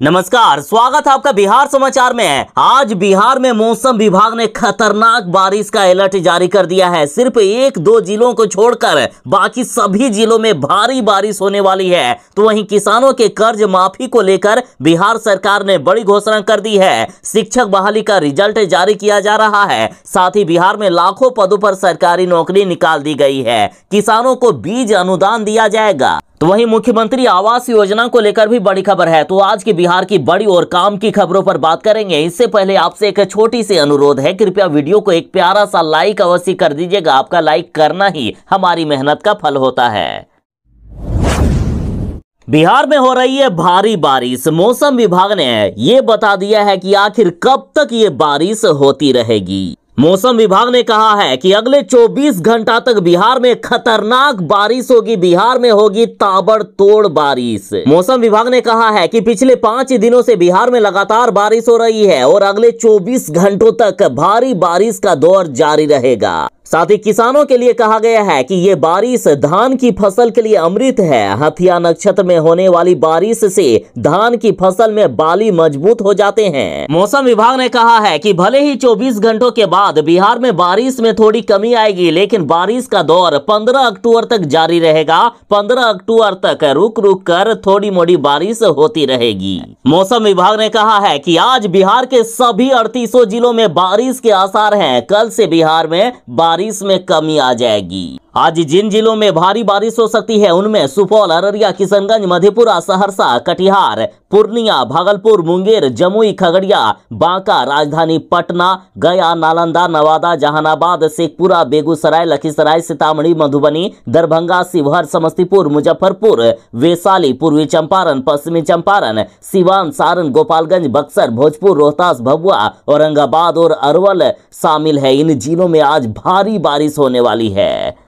नमस्कार, स्वागत है आपका बिहार समाचार में। आज बिहार में मौसम विभाग ने खतरनाक बारिश का अलर्ट जारी कर दिया है। सिर्फ एक दो जिलों को छोड़कर बाकी सभी जिलों में भारी बारिश होने वाली है। तो वहीं किसानों के कर्ज माफी को लेकर बिहार सरकार ने बड़ी घोषणा कर दी है। शिक्षक बहाली का रिजल्ट जारी किया जा रहा है। साथ ही बिहार में लाखों पदों पर सरकारी नौकरी निकाल दी गई है। किसानों को बीज अनुदान दिया जाएगा। तो वहीं मुख्यमंत्री आवास योजना को लेकर भी बड़ी खबर है। तो आज की बिहार की बड़ी और काम की खबरों पर बात करेंगे। इससे पहले आपसे एक छोटी सी अनुरोध है, कृपया वीडियो को एक प्यारा सा लाइक अवश्य कर दीजिएगा। आपका लाइक करना ही हमारी मेहनत का फल होता है। बिहार में हो रही है भारी बारिश। मौसम विभाग ने ये बता दिया है कि आखिर कब तक ये बारिश होती रहेगी। मौसम विभाग ने कहा है कि अगले 24 घंटा तक बिहार में खतरनाक बारिश होगी। बिहार में होगी ताबड़तोड़ बारिश। मौसम विभाग ने कहा है कि पिछले 5 दिनों से बिहार में लगातार बारिश हो रही है और अगले 24 घंटों तक भारी बारिश का दौर जारी रहेगा। साथ ही किसानों के लिए कहा गया है कि ये बारिश धान की फसल के लिए अमृत है। हथिया नक्षत्र में होने वाली बारिश से धान की फसल में बाली मजबूत हो जाते हैं। मौसम विभाग ने कहा है कि भले ही 24 घंटों के बाद बिहार में बारिश में थोड़ी कमी आएगी, लेकिन बारिश का दौर 15 अक्टूबर तक जारी रहेगा। 15 अक्टूबर तक रुक रुक कर थोड़ी मोड़ी बारिश होती रहेगी। मौसम विभाग ने कहा है कि आज बिहार के सभी 38 जिलों में बारिश के आसार हैं। कल से बिहार में बारिश में कमी आ जाएगी। आज जिन जिलों में भारी बारिश हो सकती है उनमें सुपौल, अररिया, किशनगंज, मधेपुरा, सहरसा, कटिहार, पूर्णिया, भागलपुर, मुंगेर, जमुई, खगड़िया, बांका, राजधानी पटना, गया, नालंदा, नवादा, जहानाबाद, शेखपुरा, बेगूसराय, लखीसराय, सीतामढ़ी, मधुबनी, दरभंगा, शिवहर, समस्तीपुर, मुजफ्फरपुर, वैशाली, पूर्वी चंपारण, पश्चिमी चंपारण, सिवान, सारण, गोपालगंज, बक्सर, भोजपुर, रोहतास, भभुआ, औरंगाबाद और अरवल शामिल है। इन जिलों में आज भारी बारिश होने वाली है।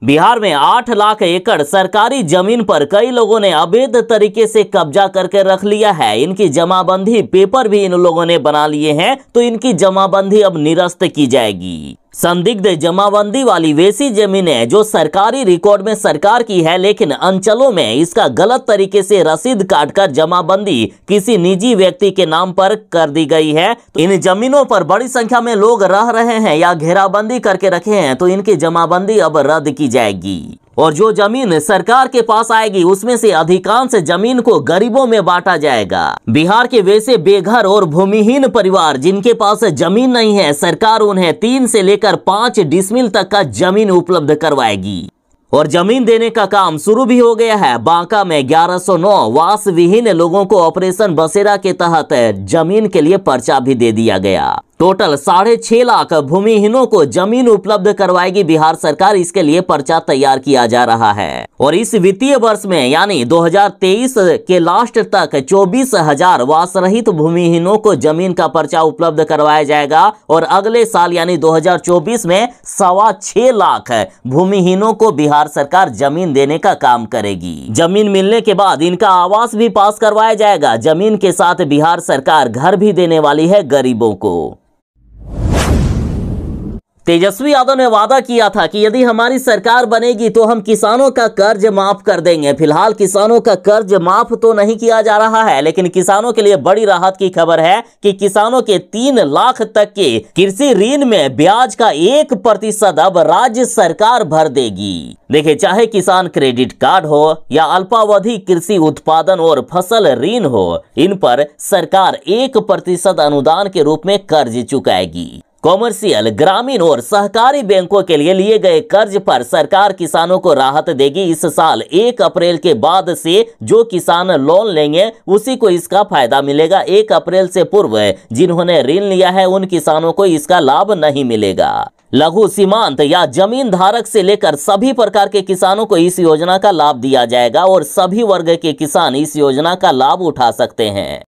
बिहार में 8 लाख एकड़ सरकारी जमीन पर कई लोगों ने अवैध तरीके से कब्जा करके रख लिया है। इनकी जमाबंदी पेपर भी इन लोगों ने बना लिए हैं, तो इनकी जमाबंदी अब निरस्त की जाएगी। संदिग्ध जमाबंदी वाली वैसी जमीनें जो सरकारी रिकॉर्ड में सरकार की है, लेकिन अंचलों में इसका गलत तरीके से रसीद काटकर जमाबंदी किसी निजी व्यक्ति के नाम पर कर दी गई है। तो इन जमीनों पर बड़ी संख्या में लोग रह रहे हैं या घेराबंदी करके रखे हैं, तो इनकी जमाबंदी अब रद्द की जाएगी। और जो जमीन सरकार के पास आएगी उसमें से अधिकांश जमीन को गरीबों में बांटा जाएगा। बिहार के वैसे बेघर और भूमिहीन परिवार जिनके पास जमीन नहीं है, सरकार उन्हें 3 से लेकर 5 डिसमिल तक का जमीन उपलब्ध करवाएगी। और जमीन देने का काम शुरू भी हो गया है। बांका में 1109 वास विहीन लोगों को ऑपरेशन बसेरा के तहत जमीन के लिए पर्चा भी दे दिया गया। टोटल 6.5 लाख भूमिहीनों को जमीन उपलब्ध करवाएगी बिहार सरकार। इसके लिए पर्चा तैयार किया जा रहा है और इस वित्तीय वर्ष में यानी 2023 के लास्ट तक 24,000 वास रहित भूमिहीनों को जमीन का पर्चा उपलब्ध करवाया जाएगा और अगले साल यानी 2024 में 6.25 लाख भूमिहीनों को बिहार सरकार जमीन देने का काम करेगी। जमीन मिलने के बाद इनका आवास भी पास करवाया जाएगा। जमीन के साथ बिहार सरकार घर भी देने वाली है गरीबों को। तेजस्वी यादव ने वादा किया था कि यदि हमारी सरकार बनेगी तो हम किसानों का कर्ज माफ कर देंगे। फिलहाल किसानों का कर्ज माफ तो नहीं किया जा रहा है, लेकिन किसानों के लिए बड़ी राहत की खबर है कि किसानों के 3 लाख तक के कृषि ऋण में ब्याज का 1% अब राज्य सरकार भर देगी। देखिए, चाहे किसान क्रेडिट कार्ड हो या अल्पावधि कृषि उत्पादन और फसल ऋण हो, इन पर सरकार 1% अनुदान के रूप में कर्ज चुकाएगी। कॉमर्शियल, ग्रामीण और सहकारी बैंकों के लिए गए कर्ज पर सरकार किसानों को राहत देगी। इस साल 1 अप्रैल के बाद से जो किसान लोन लेंगे उसी को इसका फायदा मिलेगा। 1 अप्रैल से पूर्व जिन्होंने ऋण लिया है उन किसानों को इसका लाभ नहीं मिलेगा। लघु, सीमांत या जमीन धारक से लेकर सभी प्रकार के किसानों को इस योजना का लाभ दिया जाएगा और सभी वर्ग के किसान इस योजना का लाभ उठा सकते हैं।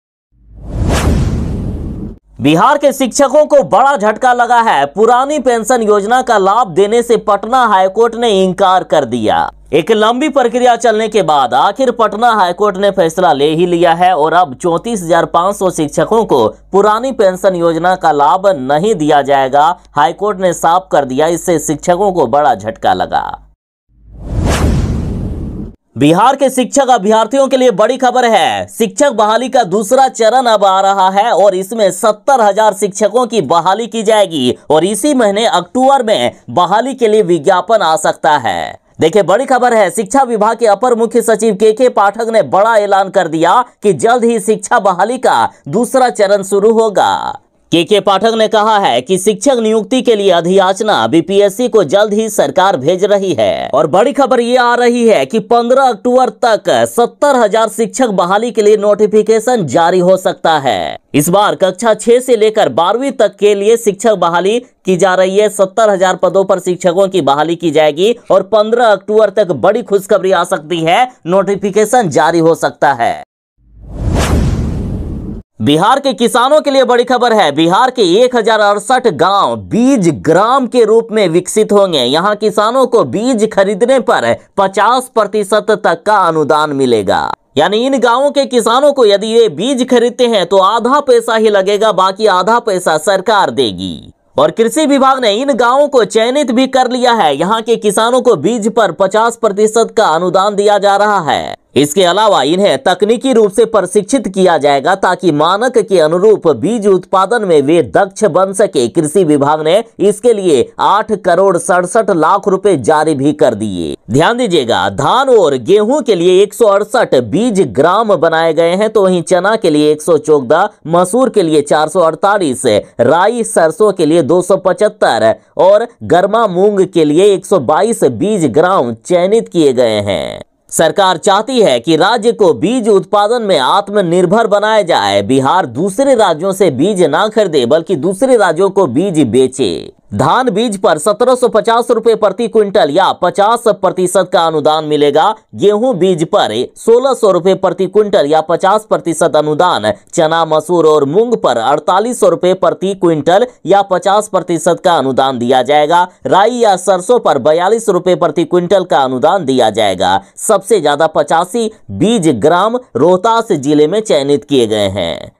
बिहार के शिक्षकों को बड़ा झटका लगा है। पुरानी पेंशन योजना का लाभ देने से पटना हाईकोर्ट ने इनकार कर दिया। एक लंबी प्रक्रिया चलने के बाद आखिर पटना हाईकोर्ट ने फैसला ले ही लिया है और अब 34,500 शिक्षकों को पुरानी पेंशन योजना का लाभ नहीं दिया जाएगा। हाईकोर्ट ने साफ कर दिया। इससे शिक्षकों को बड़ा झटका लगा। बिहार के शिक्षक अभ्यर्थियों के लिए बड़ी खबर है। शिक्षक बहाली का दूसरा चरण अब आ रहा है और इसमें 70,000 शिक्षकों की बहाली की जाएगी और इसी महीने अक्टूबर में बहाली के लिए विज्ञापन आ सकता है। देखिए, बड़ी खबर है। शिक्षा विभाग के अपर मुख्य सचिव के पाठक ने बड़ा ऐलान कर दिया कि जल्द ही शिक्षा बहाली का दूसरा चरण शुरू होगा। के पाठक ने कहा है कि शिक्षक नियुक्ति के लिए अधियाचना बीपीएससी को जल्द ही सरकार भेज रही है और बड़ी खबर ये आ रही है कि 15 अक्टूबर तक 70,000 शिक्षक बहाली के लिए नोटिफिकेशन जारी हो सकता है। इस बार कक्षा 6 से लेकर 12वीं तक के लिए शिक्षक बहाली की जा रही है। 70,000 पदों पर शिक्षकों की बहाली की जाएगी और 15 अक्टूबर तक बड़ी खुशखबरी आ सकती है, नोटिफिकेशन जारी हो सकता है। बिहार के किसानों के लिए बड़ी खबर है। बिहार के 1068 गांव बीज ग्राम के रूप में विकसित होंगे। यहां किसानों को बीज खरीदने पर 50% तक का अनुदान मिलेगा। यानी इन गांवों के किसानों को यदि ये बीज खरीदते हैं तो आधा पैसा ही लगेगा, बाकी आधा पैसा सरकार देगी। और कृषि विभाग ने इन गांवों को चयनित भी कर लिया है। यहां के किसानों को बीज पर 50% का अनुदान दिया जा रहा है। इसके अलावा इन्हें तकनीकी रूप से प्रशिक्षित किया जाएगा ताकि मानक के अनुरूप बीज उत्पादन में वे दक्ष बन सके। कृषि विभाग ने इसके लिए 8 करोड़ 67 लाख रुपए जारी भी कर दिए। ध्यान दीजिएगा, धान और गेहूं के लिए 168 बीज ग्राम बनाए गए हैं, तो वहीं चना के लिए 114, मसूर के लिए 448, राई सरसों के लिए 275 और गर्मा मूंग के लिए 122 बीज ग्राम चयनित किए गए हैं। सरकार चाहती है कि राज्य को बीज उत्पादन में आत्मनिर्भर बनाया जाए। बिहार दूसरे राज्यों से बीज ना खरीदे बल्कि दूसरे राज्यों को बीज बेचे। धान बीज पर 1750 रुपए प्रति क्विंटल या 50% का अनुदान मिलेगा। गेहूं बीज पर 1600 रुपए प्रति क्विंटल या 50% अनुदान। चना मसूर और मूंग पर 4800 रुपए प्रति क्विंटल या 50% का अनुदान दिया जाएगा। राई या सरसों पर 42 रुपए प्रति क्विंटल का अनुदान दिया जाएगा। सबसे ज्यादा 85 बीज ग्राम रोहतास जिले में चयनित किए गए हैं।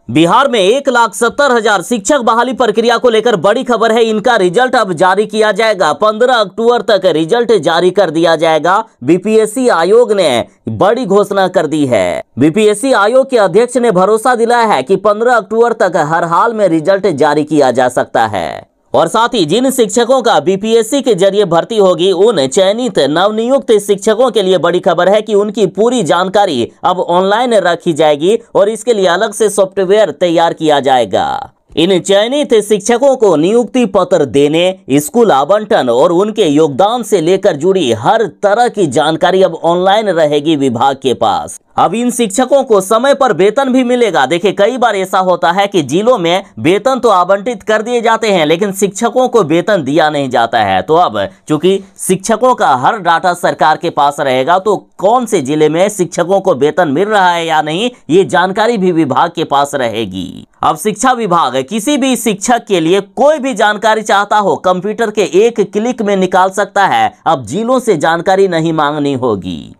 बिहार में 1,70,000 शिक्षक बहाली प्रक्रिया को लेकर बड़ी खबर है। इनका रिजल्ट अब जारी किया जाएगा। 15 अक्टूबर तक रिजल्ट जारी कर दिया जाएगा। बीपीएससी आयोग ने बड़ी घोषणा कर दी है। बीपीएससी आयोग के अध्यक्ष ने भरोसा दिलाया है कि 15 अक्टूबर तक हर हाल में रिजल्ट जारी किया जा सकता है और साथ ही जिन शिक्षकों का बीपीएससी के जरिए भर्ती होगी उन चयनित नवनियुक्त शिक्षकों के लिए बड़ी खबर है कि उनकी पूरी जानकारी अब ऑनलाइन रखी जाएगी और इसके लिए अलग से सॉफ्टवेयर तैयार किया जाएगा। इन चयनित शिक्षकों को नियुक्ति पत्र देने, स्कूल आवंटन और उनके योगदान से लेकर जुड़ी हर तरह की जानकारी अब ऑनलाइन रहेगी विभाग के पास। अब इन शिक्षकों को समय पर वेतन भी मिलेगा। देखिए, कई बार ऐसा होता है कि जिलों में वेतन तो आवंटित कर दिए जाते हैं लेकिन शिक्षकों को वेतन दिया नहीं जाता है। तो अब चूंकि शिक्षकों का हर डाटा सरकार के पास रहेगा तो कौन से जिले में शिक्षकों को वेतन मिल रहा है या नहीं, ये जानकारी भी विभाग के पास रहेगी। अब शिक्षा विभाग किसी भी शिक्षक के लिए कोई भी जानकारी चाहता हो कंप्यूटर के एक क्लिक में निकाल सकता है। अब जिलों से जानकारी नहीं मांगनी होगी।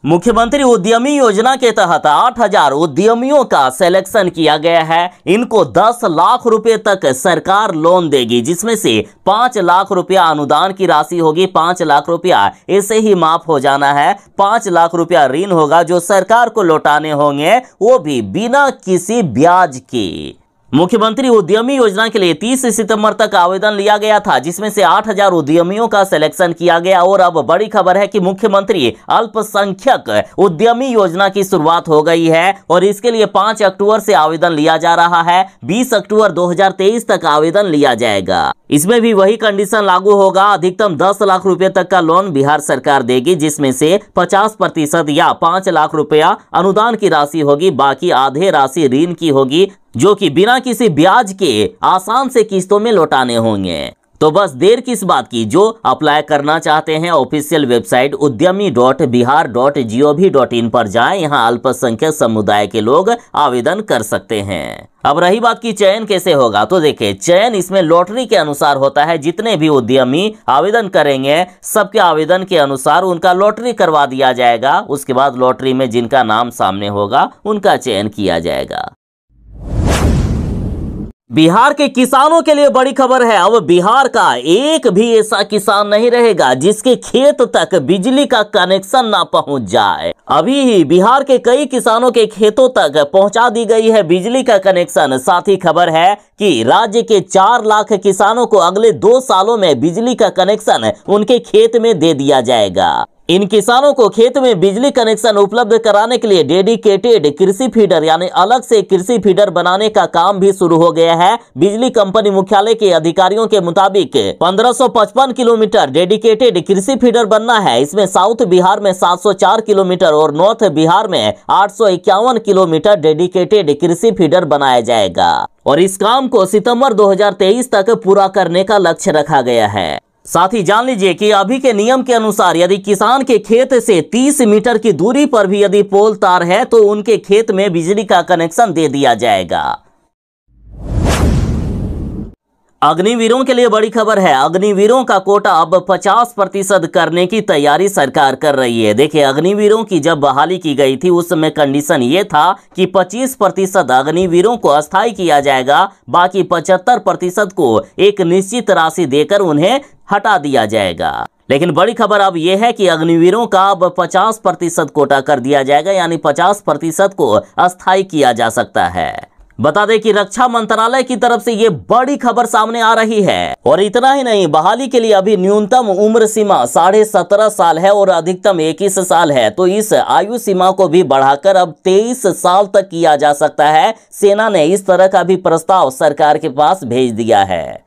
मुख्यमंत्री उद्यमी योजना के तहत 8,000 उद्यमियों का सिलेक्शन किया गया है। इनको 10 लाख रुपए तक सरकार लोन देगी, जिसमें से 5 लाख रुपया अनुदान की राशि होगी। 5 लाख रुपया ऐसे ही माफ हो जाना है। 5 लाख रुपया ऋण होगा जो सरकार को लौटाने होंगे, वो भी बिना किसी ब्याज के। मुख्यमंत्री उद्यमी योजना के लिए 30 सितंबर तक आवेदन लिया गया था, जिसमें से 8,000 उद्यमियों का सिलेक्शन किया गया। और अब बड़ी खबर है कि मुख्यमंत्री अल्पसंख्यक उद्यमी योजना की शुरुआत हो गई है और इसके लिए 5 अक्टूबर से आवेदन लिया जा रहा है। 20 अक्टूबर 2023 तक आवेदन लिया जाएगा। इसमें भी वही कंडीशन लागू होगा। अधिकतम 10 लाख रुपए तक का लोन बिहार सरकार देगी, जिसमें से 50% या 5 लाख रुपया अनुदान की राशि होगी, बाकी आधे राशि ऋण की होगी जो कि बिना किसी ब्याज के आसान से किस्तों में लौटाने होंगे। तो बस देर किस बात की, जो अप्लाई करना चाहते हैं ऑफिशियल वेबसाइट udyami.bihar.gov.in पर जाएं। यहां अल्पसंख्यक समुदाय के लोग आवेदन कर सकते हैं। अब रही बात की चयन कैसे होगा, तो देखिए, चयन इसमें लॉटरी के अनुसार होता है। जितने भी उद्यमी आवेदन करेंगे सबके आवेदन के अनुसार उनका लॉटरी करवा दिया जाएगा। उसके बाद लॉटरी में जिनका नाम सामने होगा उनका चयन किया जाएगा। बिहार के किसानों के लिए बड़ी खबर है। अब बिहार का एक भी ऐसा किसान नहीं रहेगा जिसके खेत तक बिजली का कनेक्शन ना पहुंच जाए। अभी ही बिहार के कई किसानों के खेतों तक पहुंचा दी गई है बिजली का कनेक्शन। साथ ही खबर है कि राज्य के 4 लाख किसानों को अगले 2 सालों में बिजली का कनेक्शन उनके खेत में दे दिया जाएगा। इन किसानों को खेत में बिजली कनेक्शन उपलब्ध कराने के लिए डेडिकेटेड कृषि फीडर यानी अलग से कृषि फीडर बनाने का काम भी शुरू हो गया है। बिजली कंपनी मुख्यालय के अधिकारियों के मुताबिक 1555 किलोमीटर डेडिकेटेड कृषि फीडर बनना है। इसमें साउथ बिहार में 704 किलोमीटर और नॉर्थ बिहार में 851 किलोमीटर डेडिकेटेड कृषि फीडर बनाया जाएगा और इस काम को सितंबर 2023 तक पूरा करने का लक्ष्य रखा गया है। साथ ही जान लीजिए कि अभी के नियम के अनुसार यदि किसान के खेत से 30 मीटर की दूरी पर भी यदि पोल तार है तो उनके खेत में बिजली का कनेक्शन दे दिया जाएगा। अग्निवीरों के लिए बड़ी खबर है। अग्निवीरों का कोटा अब 50% करने की तैयारी सरकार कर रही है। देखिए, अग्निवीरों की जब बहाली की गई थी उस समय कंडीशन ये था कि 25% अग्निवीरों को अस्थायी किया जाएगा, बाकी 75% को एक निश्चित राशि देकर उन्हें हटा दिया जाएगा। लेकिन बड़ी खबर अब यह है कि अग्निवीरों का अब 50% कोटा कर दिया जाएगा, यानी 50% को अस्थायी किया जा सकता है। बता दें कि रक्षा मंत्रालय की तरफ से ये बड़ी खबर सामने आ रही है। और इतना ही नहीं, बहाली के लिए अभी न्यूनतम उम्र सीमा 17.5 साल है और अधिकतम 21 साल है, तो इस आयु सीमा को भी बढ़ाकर अब 23 साल तक किया जा सकता है। सेना ने इस तरह का भी प्रस्ताव सरकार के पास भेज दिया है।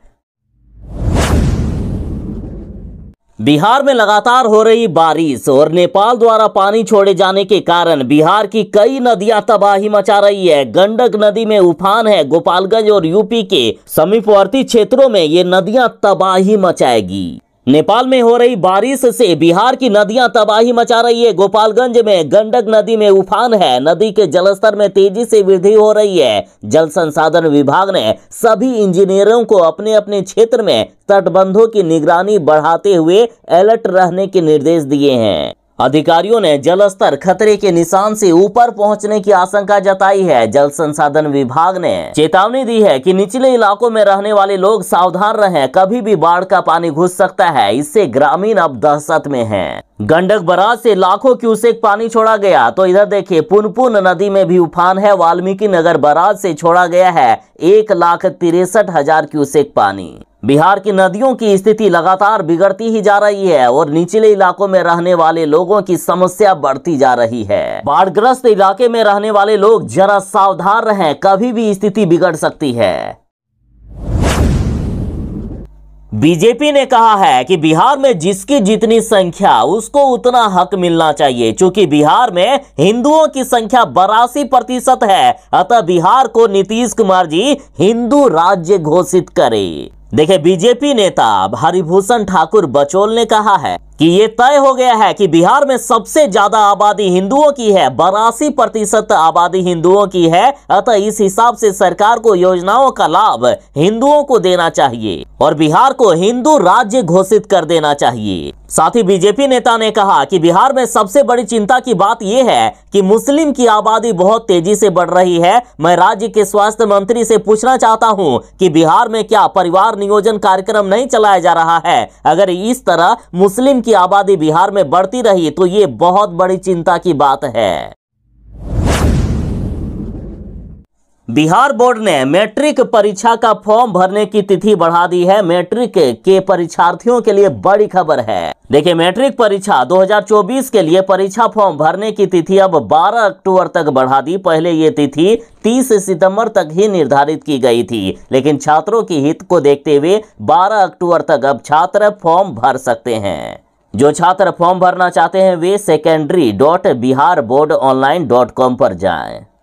बिहार में लगातार हो रही बारिश और नेपाल द्वारा पानी छोड़े जाने के कारण बिहार की कई नदियां तबाही मचा रही है। गंडक नदी में उफान है। गोपालगंज और यूपी के समीपवर्ती क्षेत्रों में ये नदियां तबाही मचाएगी। नेपाल में हो रही बारिश से बिहार की नदियां तबाही मचा रही है। गोपालगंज में गंडक नदी में उफान है। नदी के जलस्तर में तेजी से वृद्धि हो रही है। जल संसाधन विभाग ने सभी इंजीनियरों को अपने अपने क्षेत्र में तटबंधों की निगरानी बढ़ाते हुए अलर्ट रहने के निर्देश दिए हैं। अधिकारियों ने जलस्तर खतरे के निशान से ऊपर पहुंचने की आशंका जताई है। जल संसाधन विभाग ने चेतावनी दी है कि निचले इलाकों में रहने वाले लोग सावधान रहें, कभी भी बाढ़ का पानी घुस सकता है। इससे ग्रामीण अब दहशत में हैं। गंडक बराज से लाखों क्यूसेक पानी छोड़ा गया, तो इधर देखिए पुनपुन नदी में भी उफान है। वाल्मीकि नगर बराज से छोड़ा गया है 1,63,000 क्यूसेक पानी। बिहार की नदियों की स्थिति लगातार बिगड़ती ही जा रही है और निचले इलाकों में रहने वाले लोगों की समस्या बढ़ती जा रही है। बाढ़ग्रस्त इलाके में रहने वाले लोग जरा सावधान रहें, कभी भी स्थिति बिगड़ सकती है। बीजेपी ने कहा है कि बिहार में जिसकी जितनी संख्या उसको उतना हक मिलना चाहिए। चूंकि बिहार में हिंदुओं की संख्या 82% है, अतः बिहार को नीतीश कुमार जी हिंदू राज्य घोषित करें। देखिए, बीजेपी नेता हरिभूषण ठाकुर बचौल ने कहा है कि ये तय हो गया है कि बिहार में सबसे ज्यादा आबादी हिंदुओं की है। 82% आबादी हिंदुओं की है, अतः इस हिसाब से सरकार को योजनाओं का लाभ हिंदुओं को देना चाहिए और बिहार को हिंदू राज्य घोषित कर देना चाहिए। साथ ही बीजेपी नेता ने कहा कि बिहार में सबसे बड़ी चिंता की बात यह है कि मुस्लिम की आबादी बहुत तेजी से बढ़ रही है। मैं राज्य के स्वास्थ्य मंत्री से पूछना चाहता हूं कि बिहार में क्या परिवार नियोजन कार्यक्रम नहीं चलाया जा रहा है? अगर इस तरह मुस्लिम की आबादी बिहार में बढ़ती रही तो ये बहुत बड़ी चिंता की बात है। बिहार बोर्ड ने मैट्रिक परीक्षा का फॉर्म भरने की तिथि बढ़ा दी है। मैट्रिक के परीक्षार्थियों के लिए बड़ी खबर है। देखिए, मैट्रिक परीक्षा 2024 के लिए परीक्षा फॉर्म भरने की तिथि अब 12 अक्टूबर तक बढ़ा दी। पहले ये तिथि 30 सितंबर तक ही निर्धारित की गई थी, लेकिन छात्रों के हित को देखते हुए 12 अक्टूबर तक अब छात्र फॉर्म भर सकते हैं। जो छात्र फॉर्म भरना चाहते हैं वे secondary.biharboardonline.com पर जाएं।